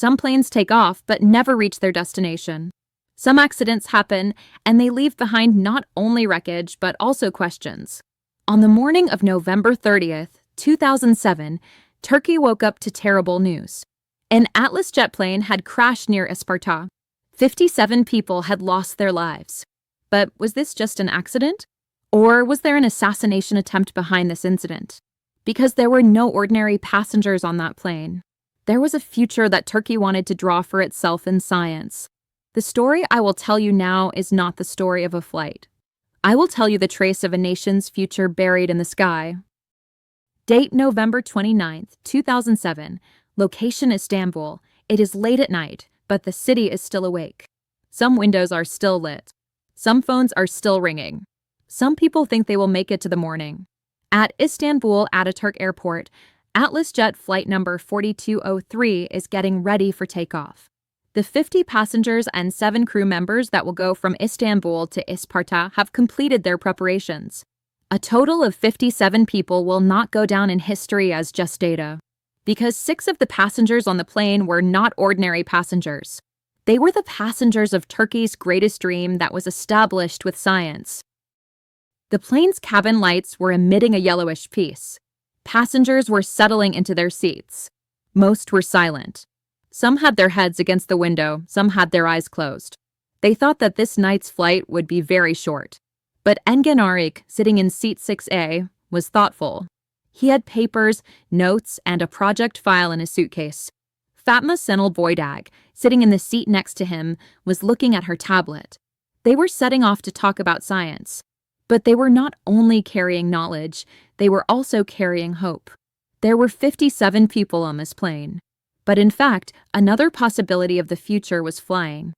Some planes take off but never reach their destination. Some accidents happen, and they leave behind not only wreckage but also questions. On the morning of November 30th, 2007, Turkey woke up to terrible news. An Atlasjet plane had crashed near Isparta. 57 people had lost their lives. But was this just an accident? Or was there an assassination attempt behind this incident? Because there were no ordinary passengers on that plane. There was a future that Turkey wanted to draw for itself in science. The story I will tell you now is not the story of a flight. I will tell you the trace of a nation's future buried in the sky. Date November 29th, 2007. Location Istanbul. It is late at night, but the city is still awake. Some windows are still lit. Some phones are still ringing. Some people think they will make it to the morning. At Istanbul Ataturk Airport, Atlasjet Flight number 4203 is getting ready for takeoff. The 50 passengers and 7 crew members that will go from Istanbul to Isparta have completed their preparations. A total of 57 people will not go down in history as just data, because 6 of the passengers on the plane were not ordinary passengers. They were the passengers of Turkey's greatest dream that was established with science. The plane's cabin lights were emitting a yellowish piece. Passengers were settling into their seats. Most were silent. Some had their heads against the window, some had their eyes closed. They thought that this night's flight would be very short. But Engin Arık, sitting in seat 6A, was thoughtful. He had papers, notes, and a project file in his suitcase. Fatma Senil Boydag, sitting in the seat next to him, was looking at her tablet. They were setting off to talk about science. But they were not only carrying knowledge, they were also carrying hope. There were 57 people on this plane. But in fact, another possibility of the future was flying.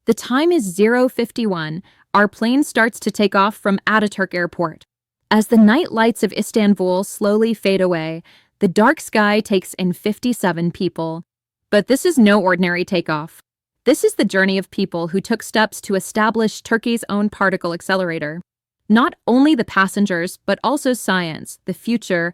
The time is 0:51. Our plane starts to take off from Ataturk Airport. As the night lights of Istanbul slowly fade away, the dark sky takes in 57 people. But this is no ordinary takeoff. This is the journey of people who took steps to establish Turkey's own particle accelerator. Not only the passengers, but also science, the future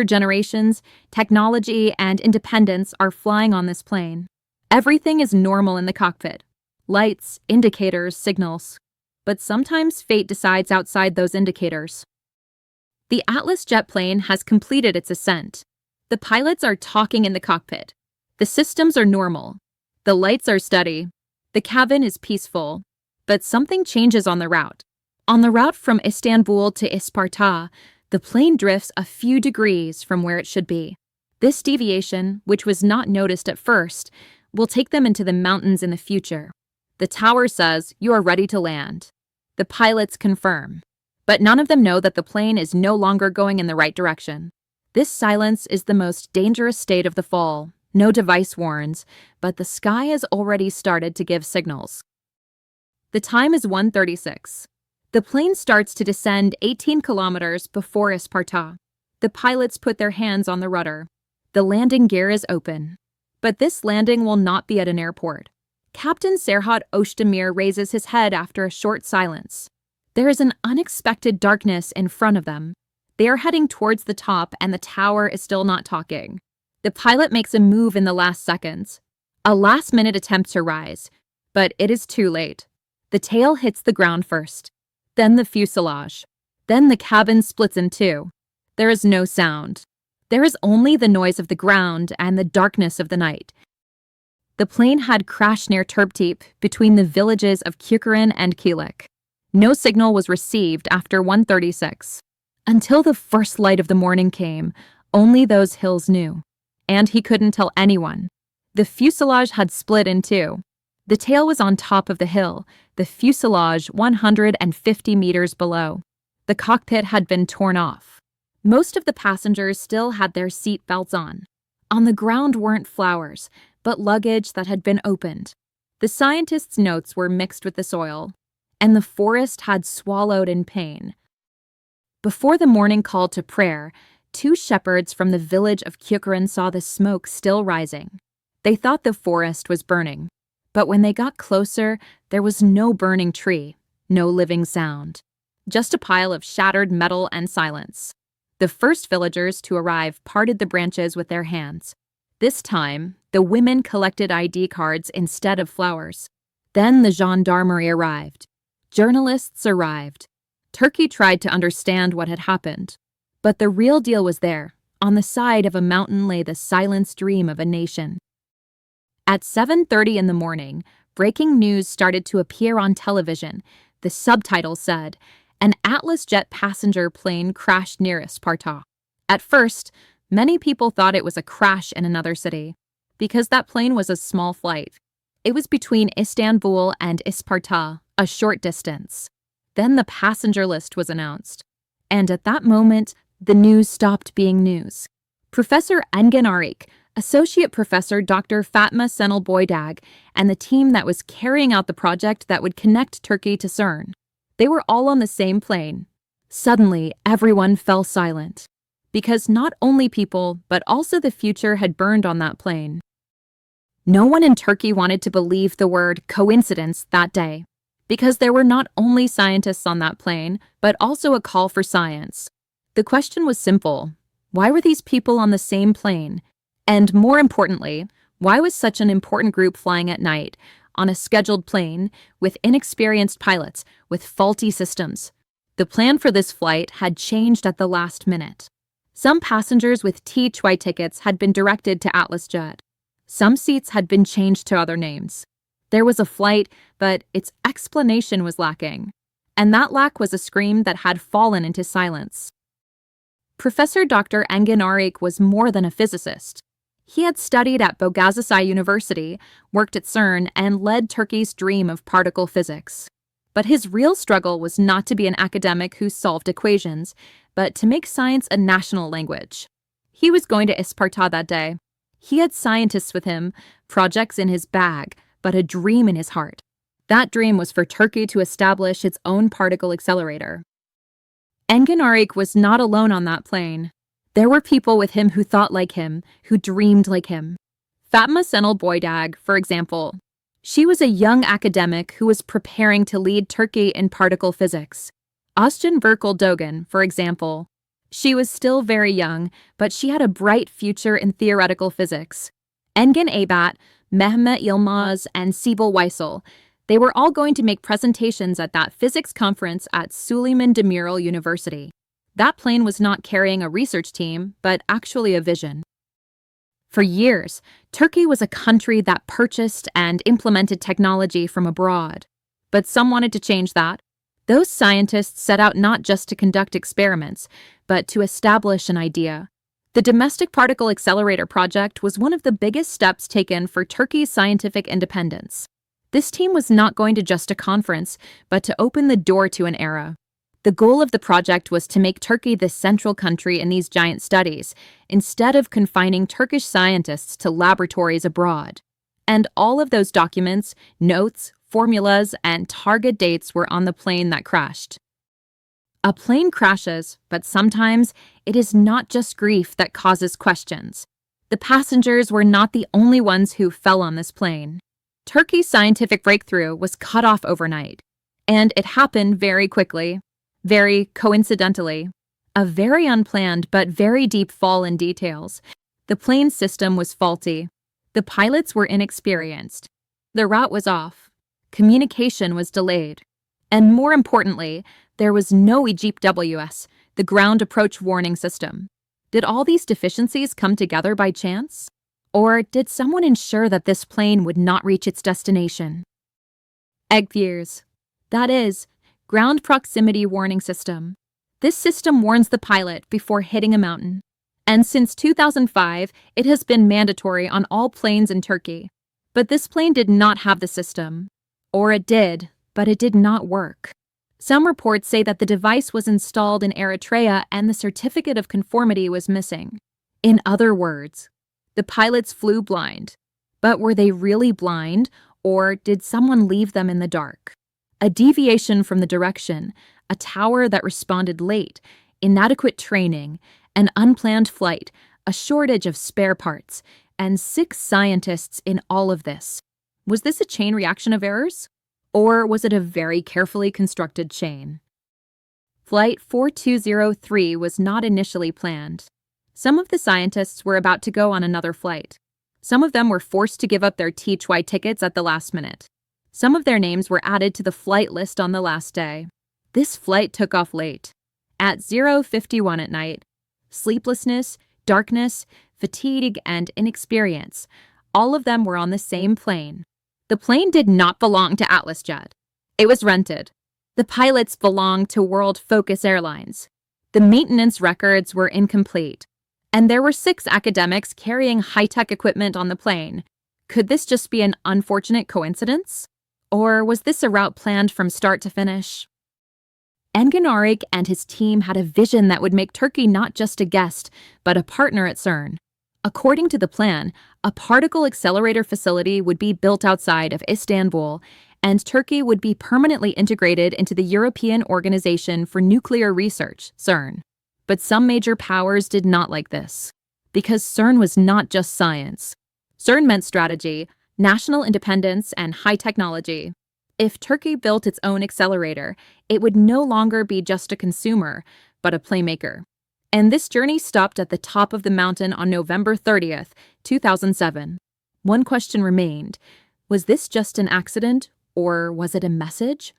generations, technology, and independence are flying on this plane. Everything is normal in the cockpit. Lights, indicators, signals. But sometimes fate decides outside those indicators. The Atlasjet plane has completed its ascent. The pilots are talking in the cockpit. The systems are normal. The lights are steady. The cabin is peaceful. But something changes on the route. On the route from Istanbul to Isparta, the plane drifts a few degrees from where it should be. This deviation, which was not noticed at first, will take them into the mountains in the future. The tower says, "You are ready to land." The pilots confirm. But none of them know that the plane is no longer going in the right direction. This silence is the most dangerous state of the fall. No device warns, but the sky has already started to give signals. The time is 1:36. The plane starts to descend 18 kilometers before Isparta. The pilots put their hands on the rudder. The landing gear is open. But this landing will not be at an airport. Captain Serhat Özdemir raises his head after a short silence. There is an unexpected darkness in front of them. They are heading towards the top and the tower is still not talking. The pilot makes a move in the last seconds. A last-minute attempt to rise, but it is too late. The tail hits the ground first. Then the fuselage. Then the cabin splits in two. There is no sound. There is only the noise of the ground and the darkness of the night. The plane had crashed near Türbetepe between the villages of Küküren and Kilik. No signal was received after 1:36. Until the first light of the morning came, only those hills knew. And he couldn't tell anyone. The fuselage had split in two. The tail was on top of the hill, the fuselage 150 meters below. The cockpit had been torn off. Most of the passengers still had their seat belts on. On the ground weren't flowers, but luggage that had been opened. The scientists' notes were mixed with the soil, and the forest had swallowed in pain. Before the morning call to prayer, 2 shepherds from the village of Küküren saw the smoke still rising. They thought the forest was burning. But when they got closer, there was no burning tree, no living sound. Just a pile of shattered metal and silence. The first villagers to arrive parted the branches with their hands. This time, The women collected ID cards instead of flowers. Then the gendarmerie arrived. Journalists arrived. Turkey tried to understand what had happened. But the real deal was there. On the side of a mountain lay the silenced dream of a nation. At 7:30 in the morning, breaking news started to appear on television. The subtitle said, "An Atlasjet passenger plane crashed near Isparta." At first, many people thought it was a crash in another city, because that plane was a small flight. It was between Istanbul and Isparta, a short distance. Then the passenger list was announced. And at that moment, the news stopped being news. Professor Engin Arık, Associate Professor Dr. Fatma Senel Boydag, and the team that was carrying out the project that would connect Turkey to CERN. They were all on the same plane. Suddenly, everyone fell silent. Because not only people, but also the future had burned on that plane. No one in Turkey wanted to believe the word coincidence that day. Because there were not only scientists on that plane, but also a call for science. The question was simple. Why were these people on the same plane? And more importantly, why was such an important group flying at night, on a scheduled plane, with inexperienced pilots, with faulty systems? The plan for this flight had changed at the last minute. Some passengers with T2 tickets had been directed to Atlasjet. Some seats had been changed to other names. There was a flight, but its explanation was lacking. And that lack was a scream that had fallen into silence. Professor Dr. Engin Arık was more than a physicist. He had studied at Boğaziçi University, worked at CERN, and led Turkey's dream of particle physics. But his real struggle was not to be an academic who solved equations, but to make science a national language. He was going to Isparta that day. He had scientists with him, projects in his bag, but a dream in his heart. That dream was for Turkey to establish its own particle accelerator. Engin Arık was not alone on that plane. There were people with him who thought like him, who dreamed like him. Fatma Senel Boydag, for example. She was a young academic who was preparing to lead Turkey in particle physics. Özcan Virkel Dogan, for example. She was still very young, but she had a bright future in theoretical physics. Engin Abat, Mehmet Yilmaz, and Sibel Weissel. They were all going to make presentations at that physics conference at Süleyman Demirel University. That plane was not carrying a research team, but actually a vision. For years, Turkey was a country that purchased and implemented technology from abroad. But some wanted to change that. Those scientists set out not just to conduct experiments, but to establish an idea. The Domestic Particle Accelerator project was one of the biggest steps taken for Turkey's scientific independence. This team was not going to just a conference, but to open the door to an era. The goal of the project was to make Turkey the central country in these giant studies, instead of confining Turkish scientists to laboratories abroad. And all of those documents, notes, formulas, and target dates were on the plane that crashed. A plane crashes, but sometimes it is not just grief that causes questions. The passengers were not the only ones who fell on this plane. Turkey's scientific breakthrough was cut off overnight, and it happened very quickly. Very coincidentally, a very unplanned but very deep fall in details. The plane system was faulty. The pilots were inexperienced. The route was off. Communication was delayed. And more importantly, there was no EGPWS, the ground approach warning system. Did all these deficiencies come together by chance? Or did someone ensure that this plane would not reach its destination? EGPWS. That is, Ground Proximity Warning System. This system warns the pilot before hitting a mountain. And since 2005, it has been mandatory on all planes in Turkey. But this plane did not have the system. Or it did, but it did not work. Some reports say that the device was installed in Eritrea and the certificate of conformity was missing. In other words, the pilots flew blind. But were they really blind, or did someone leave them in the dark? A deviation from the direction, a tower that responded late, inadequate training, an unplanned flight, a shortage of spare parts, and 6 scientists in all of this. Was this a chain reaction of errors? Or was it a very carefully constructed chain? Flight 4203 was not initially planned. Some of the scientists were about to go on another flight. Some of them were forced to give up their T-2 tickets at the last minute. Some of their names were added to the flight list on the last day. This flight took off late. At 0:51 at night, sleeplessness, darkness, fatigue, and inexperience, all of them were on the same plane. The plane did not belong to Atlasjet. It was rented. The pilots belonged to World Focus Airlines. The maintenance records were incomplete. And there were 6 academics carrying high-tech equipment on the plane. Could this just be an unfortunate coincidence? Or was this a route planned from start to finish? Engin Arık and his team had a vision that would make Turkey not just a guest, but a partner at CERN. According to the plan, a particle accelerator facility would be built outside of Istanbul, and Turkey would be permanently integrated into the European Organization for Nuclear Research, CERN. But some major powers did not like this, because CERN was not just science. CERN meant strategy, national independence, and high technology. If Turkey built its own accelerator, it would no longer be just a consumer, but a playmaker. And this journey stopped at the top of the mountain on November 30th, 2007. One question remained. Was this just an accident, or was it a message?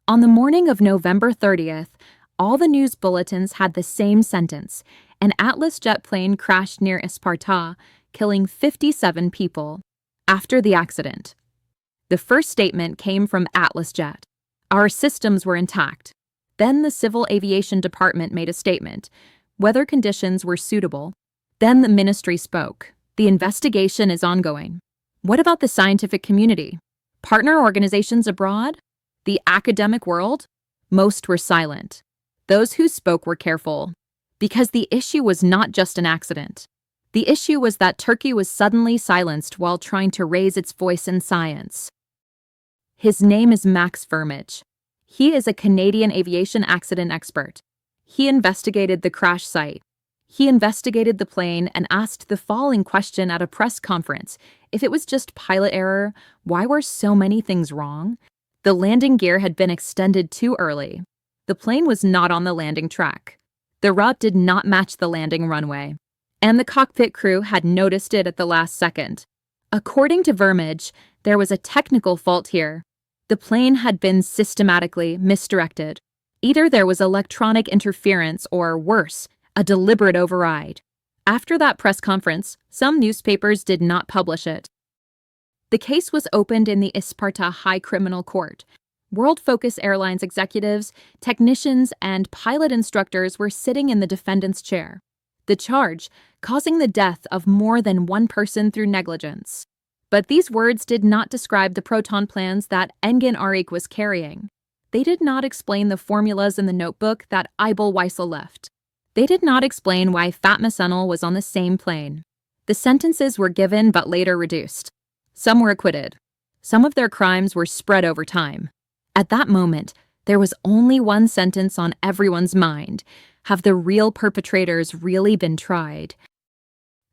On the morning of November 30th, all the news bulletins had the same sentence: an Atlasjet plane crashed near Isparta, killing 57 people. After the accident, the first statement came from Atlasjet. Our systems were intact. Then the Civil Aviation Department made a statement. Weather conditions were suitable. Then the ministry spoke. The investigation is ongoing. What about the scientific community? Partner organizations abroad? The academic world? Most were silent. Those who spoke were careful, because the issue was not just an accident. The issue was that Turkey was suddenly silenced while trying to raise its voice in science. His name is Max Vermich. He is a Canadian aviation accident expert. He investigated the crash site. He investigated the plane and asked the following question at a press conference. If it was just pilot error, why were so many things wrong? The landing gear had been extended too early. The plane was not on the landing track. The route did not match the landing runway, and the cockpit crew had noticed it at the last second. According to Vermich, there was a technical fault here. The plane had been systematically misdirected. Either there was electronic interference or, worse, a deliberate override. After that press conference, some newspapers did not publish it. The case was opened in the Isparta High Criminal Court. World Focus Airlines executives, technicians, and pilot instructors were sitting in the defendant's chair. The charge, causing the death of more than one person through negligence. But these words did not describe the proton plans that Engin Arık was carrying. They did not explain the formulas in the notebook that Ibel Weissel left. They did not explain why Fatma Senel was on the same plane. The sentences were given but later reduced. Some were acquitted. Some of their crimes were spread over time. At that moment, there was only one sentence on everyone's mind. Have the real perpetrators really been tried?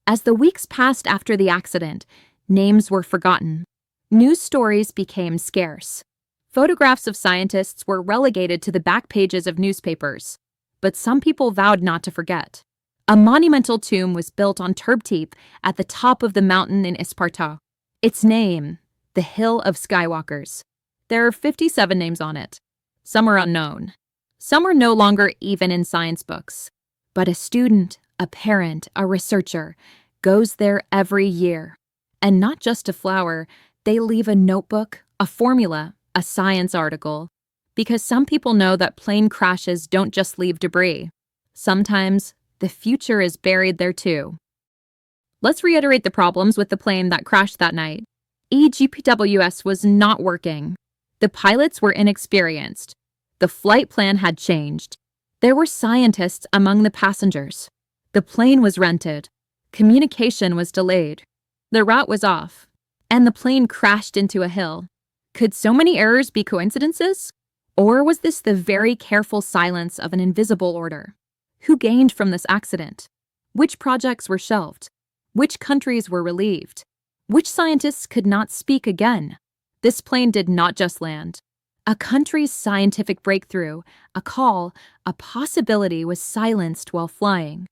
As the weeks passed after the accident, names were forgotten. News stories became scarce. Photographs of scientists were relegated to the back pages of newspapers. But some people vowed not to forget. A monumental tomb was built on Türbetepe at the top of the mountain in Isparta. Its name, the Hill of Skywalkers. There are 57 names on it. Some are unknown. Some are no longer even in science books. But a student, a parent, a researcher goes there every year. And not just a flower, they leave a notebook, a formula, a science article. Because some people know that plane crashes don't just leave debris. Sometimes the future is buried there too. Let's reiterate the problems with the plane that crashed that night. EGPWS was not working. The pilots were inexperienced. The flight plan had changed. There were scientists among the passengers. The plane was rented. Communication was delayed. The route was off. And the plane crashed into a hill. Could so many errors be coincidences? Or was this the very careful silence of an invisible order? Who gained from this accident? Which projects were shelved? Which countries were relieved? Which scientists could not speak again? This plane did not just land. A country's scientific breakthrough, a call, a possibility was silenced while flying.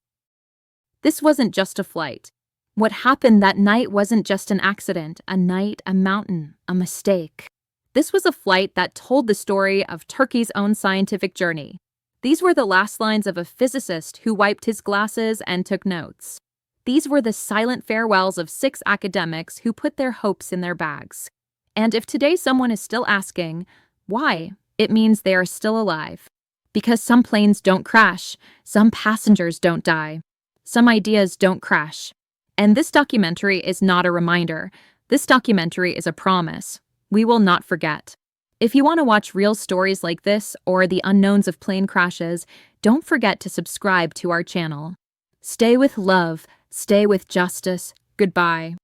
This wasn't just a flight. What happened that night wasn't just an accident, a night, a mountain, a mistake. This was a flight that told the story of Turkey's own scientific journey. These were the last lines of a physicist who wiped his glasses and took notes. These were the silent farewells of 6 academics who put their hopes in their bags. And if today someone is still asking, why, it means they are still alive. Because some planes don't crash, some passengers don't die, some ideas don't crash. And this documentary is not a reminder. This documentary is a promise. We will not forget. If you want to watch real stories like this or the unknowns of plane crashes, don't forget to subscribe to our channel. Stay with love. Stay with justice. Goodbye.